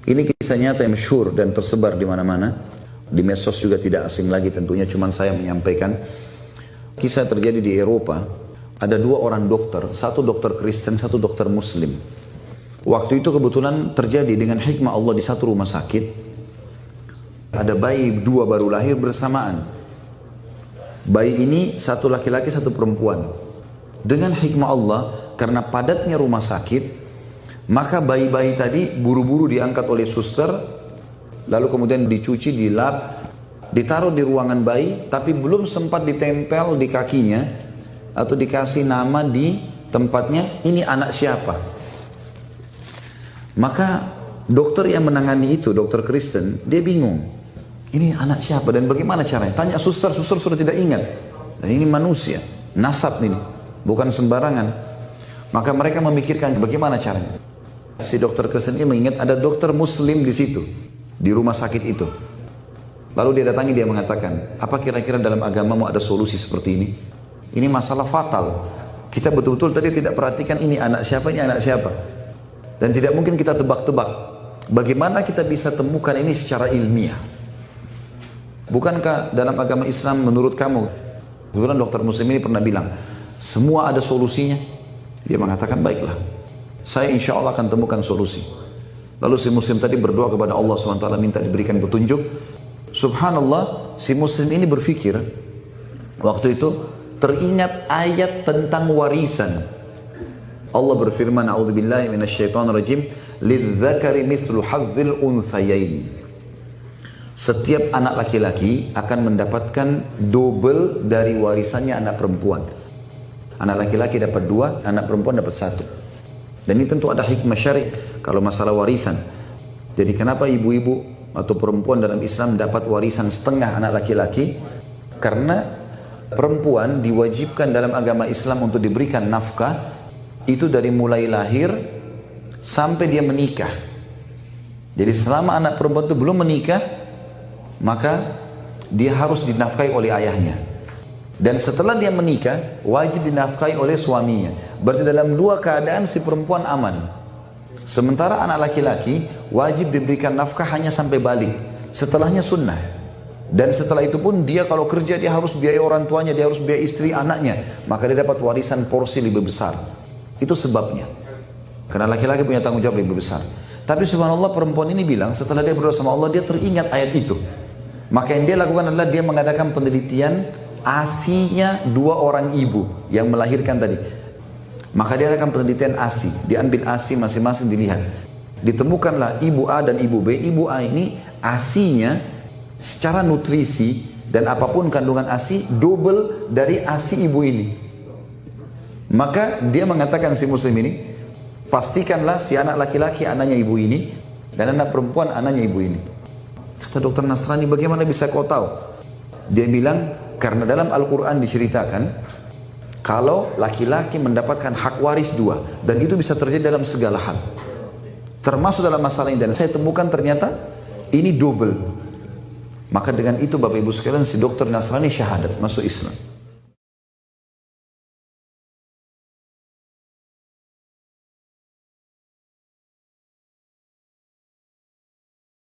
Ini kisah nyata yang masyhur dan tersebar di mana-mana. Di medsos juga tidak asing lagi tentunya, cuman saya menyampaikan. Kisah terjadi di Eropa. Ada dua orang dokter, satu dokter Kristen, satu dokter Muslim. Waktu itu kebetulan terjadi dengan hikmah Allah di satu rumah sakit. Ada bayi dua baru lahir bersamaan. Bayi ini satu laki-laki, satu perempuan. Dengan hikmah Allah, karena padatnya rumah sakit, maka bayi-bayi tadi buru-buru diangkat oleh suster, lalu kemudian dicuci, dilap, ditaruh di ruangan bayi, tapi belum sempat ditempel di kakinya, atau dikasih nama di tempatnya, ini anak siapa. Maka dokter yang menangani itu, dokter Kristen, dia bingung. Ini anak siapa dan bagaimana caranya? Tanya suster, suster sudah tidak ingat. Dan ini manusia, nasab ini, bukan sembarangan. Maka mereka memikirkan bagaimana caranya. Si dokter Kristen ini mengingat ada dokter Muslim di situ, di rumah sakit itu. Lalu dia datangi, dia mengatakan, apa kira-kira dalam agamamu ada solusi seperti ini? Ini masalah fatal. Kita betul-betul tadi tidak perhatikan ini anak siapa, ini anak siapa. Dan tidak mungkin kita tebak-tebak. Bagaimana kita bisa temukan ini secara ilmiah? Bukankah dalam agama Islam menurut kamu, kebetulan dokter Muslim ini pernah bilang, semua ada solusinya? Dia mengatakan, baiklah, saya insya Allah akan temukan solusi. Lalu si Muslim tadi berdoa kepada Allah SWT, minta diberikan petunjuk. Subhanallah, si Muslim ini berpikir, waktu itu teringat ayat tentang warisan. Allah berfirman, a'udzubillahi minasyaitonirrajim, lidzakari mithlu hadzil unthayain. Setiap anak laki-laki akan mendapatkan double dari warisannya anak perempuan. Anak laki-laki dapat 2, anak perempuan dapat 1. Dan ini tentu ada hikmah syari kalau masalah warisan. Jadi kenapa ibu-ibu atau perempuan dalam Islam dapat warisan setengah anak laki-laki? Karena perempuan diwajibkan dalam agama Islam untuk diberikan nafkah itu dari mulai lahir sampai dia menikah. Jadi selama anak perempuan itu belum menikah, maka dia harus dinafkahi oleh ayahnya. Dan setelah dia menikah, wajib dinafkahi oleh suaminya. Berarti dalam dua keadaan si perempuan aman. Sementara anak laki-laki wajib diberikan nafkah hanya sampai balik. Setelahnya sunnah. Dan setelah itu pun dia kalau kerja dia harus biaya orang tuanya, dia harus biaya istri anaknya. Maka dia dapat warisan porsi lebih besar. Itu sebabnya. Karena laki-laki punya tanggung jawab lebih besar. Tapi subhanallah perempuan ini bilang setelah dia berdoa sama Allah, dia teringat ayat itu. Maka yang dia lakukan adalah dia mengadakan penelitian asinya 2 orang ibu yang melahirkan tadi. Maka dia akan penelitian ASI, diambil ASI masing-masing dilihat. Ditemukanlah ibu A dan ibu B. Ibu A ini ASInya secara nutrisi dan apapun kandungan ASI double dari ASI ibu ini. Maka dia mengatakan si Muslim ini, pastikanlah si anak laki-laki anaknya ibu ini dan anak perempuan anaknya ibu ini. Kata dokter Nasrani, bagaimana bisa kau tahu? Dia bilang, karena dalam Al-Quran diceritakan kalau laki-laki mendapatkan hak waris 2, dan itu bisa terjadi dalam segala hal, termasuk dalam masalah ini. Dan saya temukan ternyata ini double. Maka dengan itu Bapak Ibu sekalian, si dokter Nasrani syahadat masuk Islam.